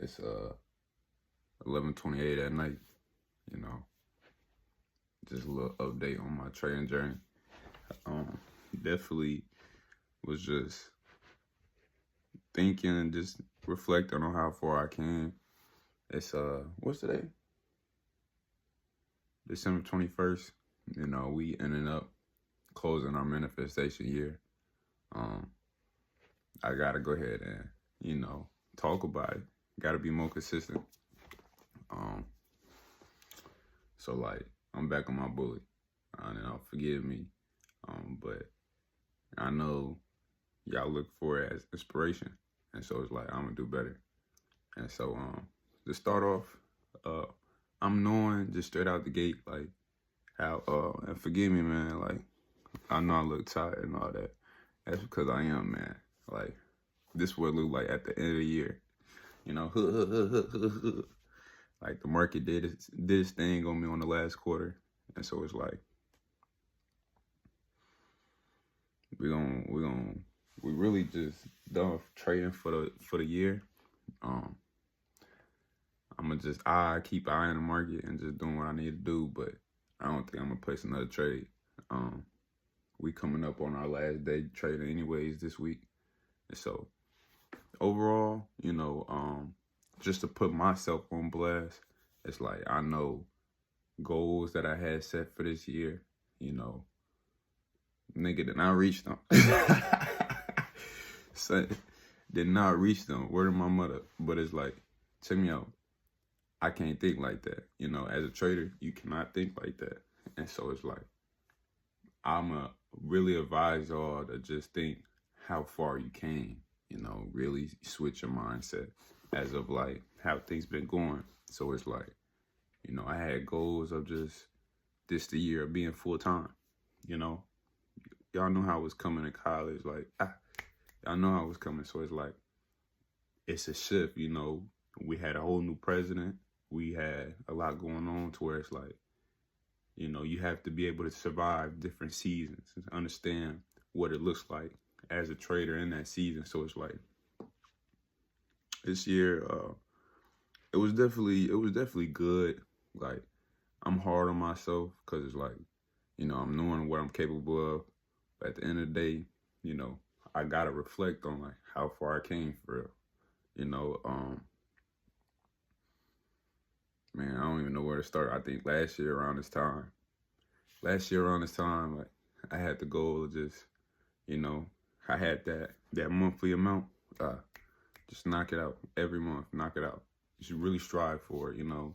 It's 11:28 at night. You know, just a little update on my trading journey. Definitely was just thinking and just reflecting on how far I came. It's what's today? December 21st. You know, we ended up closing our manifestation year. I gotta go ahead and, talk about it. Gotta be more consistent. So like I'm back on my bully. Forgive me. But I know y'all look for it as inspiration. And so it's like I'm gonna do better. And so to start off, I'm knowing just straight out the gate, like how and forgive me, man, like I know I look tired and all that. That's because I am, man. Like this is what it look like at the end of the year. You know, like the market did its thing on me on the last quarter. And so it's like we really just done trading for the year. I keep eyeing the market and just doing what I need to do, but I don't think I'm gonna place another trade. We coming up on our last day trading anyways this week. And so overall, just to put myself on blast, it's like I know goals that I had set for this year, nigga did not reach them. So, did not reach them. Word of my mother. But it's like, check me out. I can't think like that. As a trader, you cannot think like that. And so it's like, I'ma really advise y'all to just think how far you came. Really switch your mindset as of like how things been going. So it's like, I had goals of just this the year of being full time. Y'all know how I was coming to college. Like, y'all know how I was coming. So it's like, it's a shift. We had a whole new president. We had a lot going on to where it's like, you have to be able to survive different seasons and understand what it looks like as a trader in that season. So it's like this year, it was definitely good. Like I'm hard on myself because it's like, I'm knowing what I'm capable of. But at the end of the day, I gotta reflect on like how far I came for real. Man, I don't even know where to start. I think last year around this time, like I had the goal of just, I had that monthly amount. Just knock it out every month. Knock it out. You should really strive for it. My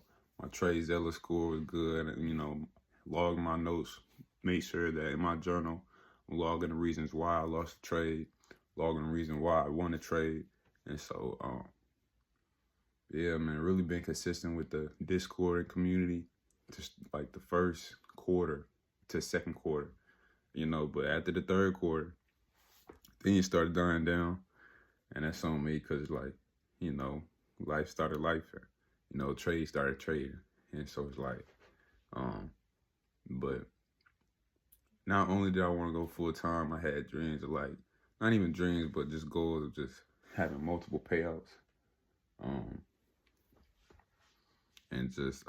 trade Zeller score was good, and log my notes. Make sure that in my journal, I'm logging the reasons why I lost the trade, logging the reason why I won the trade, and so yeah, man, really been consistent with the Discord and community, just like the first quarter to second quarter, but after the third quarter, things started dying down, and that's on me because, like, life started life, trade started trading, and so it's like, but not only did I want to go full time, I had dreams of like, not even dreams, but just goals of just having multiple payouts, and just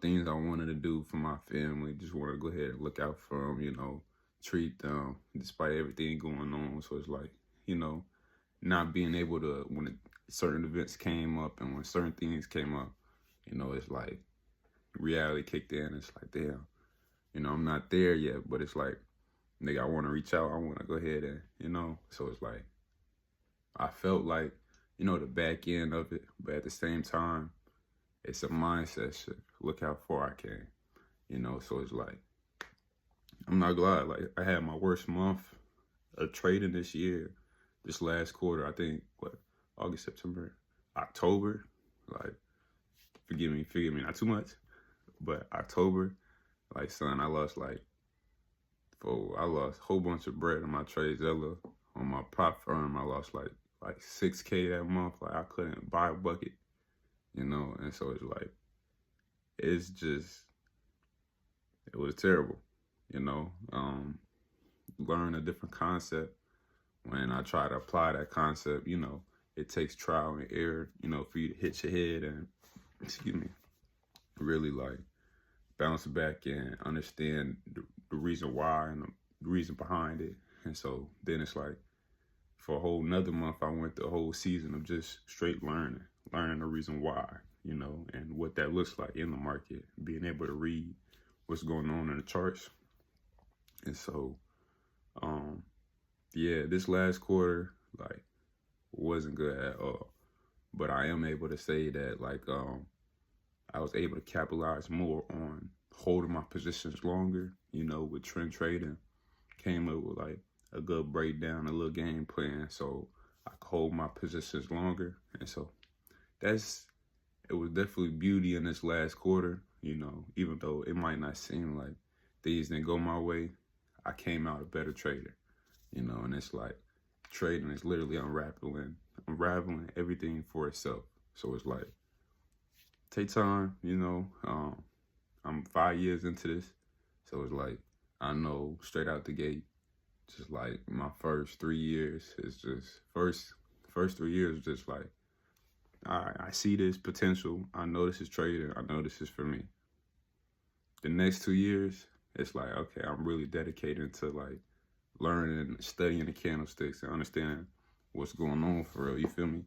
things I wanted to do for my family. Just want to go ahead and look out for them, treat them despite everything going on. So it's like, not being able to, when certain events came up and when certain things came up, it's like reality kicked in. It's like, damn, I'm not there yet, but it's like, nigga, I want to reach out. I want to go ahead and, so it's like, I felt like, the back end of it, but at the same time, it's a mindset shift. Look how far I came, so it's like, I'm not glad. Like, I had my worst month of trading this year, this last quarter. I think, August, September, October. Like, forgive me, not too much, but October, like, son, I lost a whole bunch of bread on my trade Zella. On my prop firm, I lost like $6K that month. Like, I couldn't buy a bucket. And so it's like, it was terrible, learn a different concept. When I try to apply that concept, it takes trial and error, for you to hit your head and, excuse me, really like bounce back and understand the reason why and the reason behind it. And so then it's like for a whole nother month, I went the whole season of just straight learning the reason why, and what that looks like in the market, being able to read what's going on in the charts. And so, yeah, this last quarter, like, wasn't good at all. But I am able to say that, like, I was able to capitalize more on holding my positions longer, with trend trading. Came up with, like, a good breakdown, a little game plan, so I could hold my positions longer. And so it was definitely beauty in this last quarter, even though it might not seem like things didn't go my way, I came out a better trader, and it's like trading is literally unraveling everything for itself. So it's like, take time, I'm 5 years into this. So it's like, I know straight out the gate, just like my first 3 years is just, first 3 years just like, all right, I see this potential. I know this is trading. I know this is for me. The next 2 years, it's like, okay, I'm really dedicated to like learning and studying the candlesticks and understanding what's going on for real. You feel me?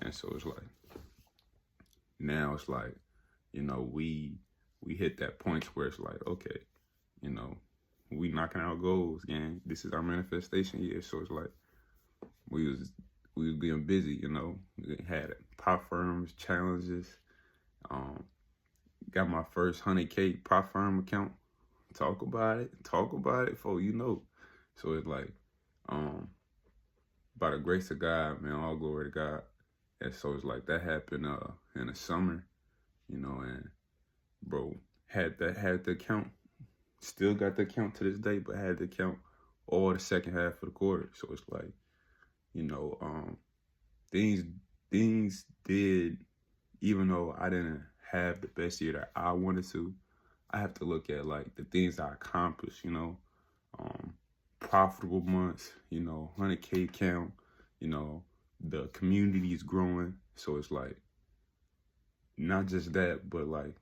And so it's like, now it's like, we hit that point where it's like, okay, we knocking out goals, gang. This is our manifestation year. So it's like, we was being busy, We had prop firms, challenges. Got my first 100K prop firm account. Talk about it for So it's like, by the grace of God, man, all glory to God. And so it's like that happened in the summer, and bro, had the account, still got the account to this day, but had the account all the second half of the quarter. So it's like, things did, even though I didn't have the best year that I wanted to, I have to look at like the things I accomplished, profitable months, 100K count, the community is growing. So it's like, not just that, but like,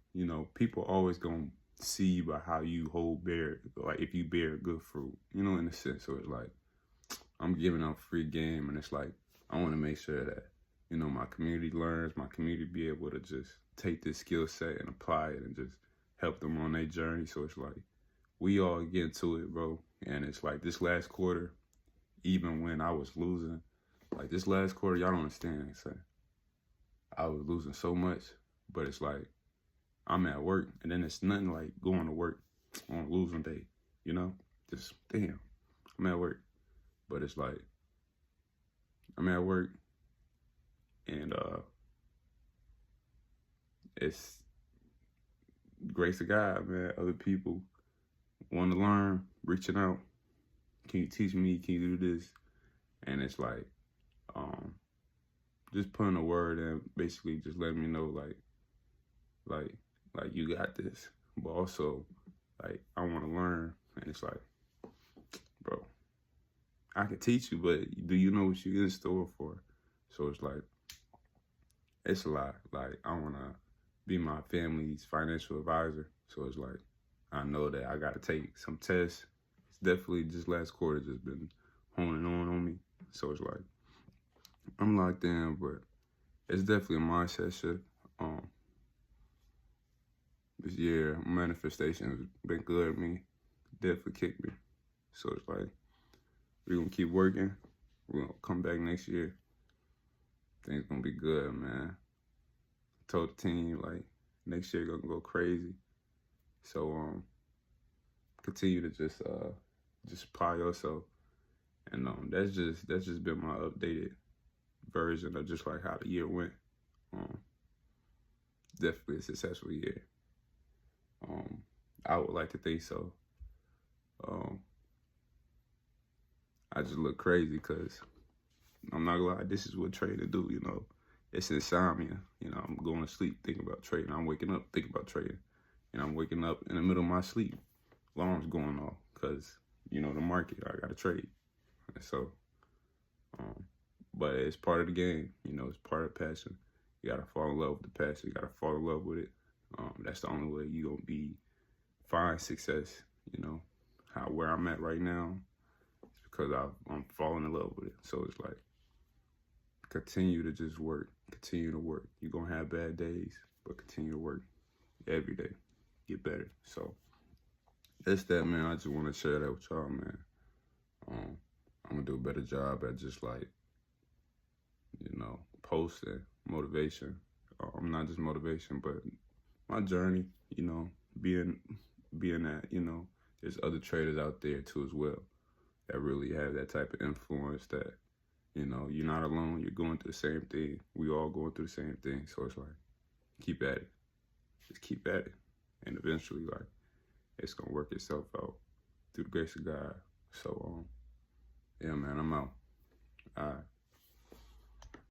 people always gonna see by how you like if you bear good fruit, in a sense. So it's like, I'm giving out free game, and it's like, I want to make sure that, my community learns, my community be able to just take this skill set and apply it and just help them on their journey. So it's like, we all get into it, bro. And it's like this last quarter, even when I was losing, like this last quarter, y'all don't understand. It's like, I was losing so much, but it's like, I'm at work, and then it's nothing like going to work on losing day, Just, damn, I'm at work. But it's like, I'm at work, and it's grace of God, man. Other people want to learn, reaching out. Can you teach me? Can you do this? And it's like, just putting a word in, basically just letting me know, like you got this. But also, like, I want to learn. And it's like, bro, I can teach you, but do you know what you're in store for? So it's like, it's a lot. Like, I want to be my family's financial advisor. So it's like, I know that I got to take some tests. It's definitely just last quarter just been honing on me. So it's like, I'm locked in, but it's definitely a mindset shift. This year, manifestation has been good to me. Definitely kicked me. So it's like, we're going to keep working. We're going to come back next year. Things going to be good, man. Told the team, like, next year going to go crazy. So, continue to just apply yourself. And that's just been my updated version of just like how the year went. Definitely a successful year. I would like to think so. I just look crazy because I'm not gonna lie, this is what trading do, It's insomnia. I'm going to sleep thinking about trading. I'm waking up thinking about trading. And I'm waking up in the middle of my sleep. Alarm's going off because, the market, I gotta trade. And so, But it's part of the game, you know, it's part of passion. You gotta fall in love with the passion, you gotta fall in love with it. That's the only way you gonna find success, you know. Where I'm at right now is because I'm falling in love with it. So it's like, continue to just work, continue to work. You're gonna have bad days, but continue to work every day, get better. So that's that, man. I just want to share that with y'all, man. I'm gonna do a better job at just like, you know, posting motivation. Not just motivation, but my journey, you know, being that, you know, there's other traders out there too as well that really have that type of influence that, you know, you're not alone, you're going through the same thing. We all going through the same thing. So it's like, keep at it. Just keep at it. And eventually, like, it's gonna work itself out through the grace of God. So, yeah, man, I'm out. All right.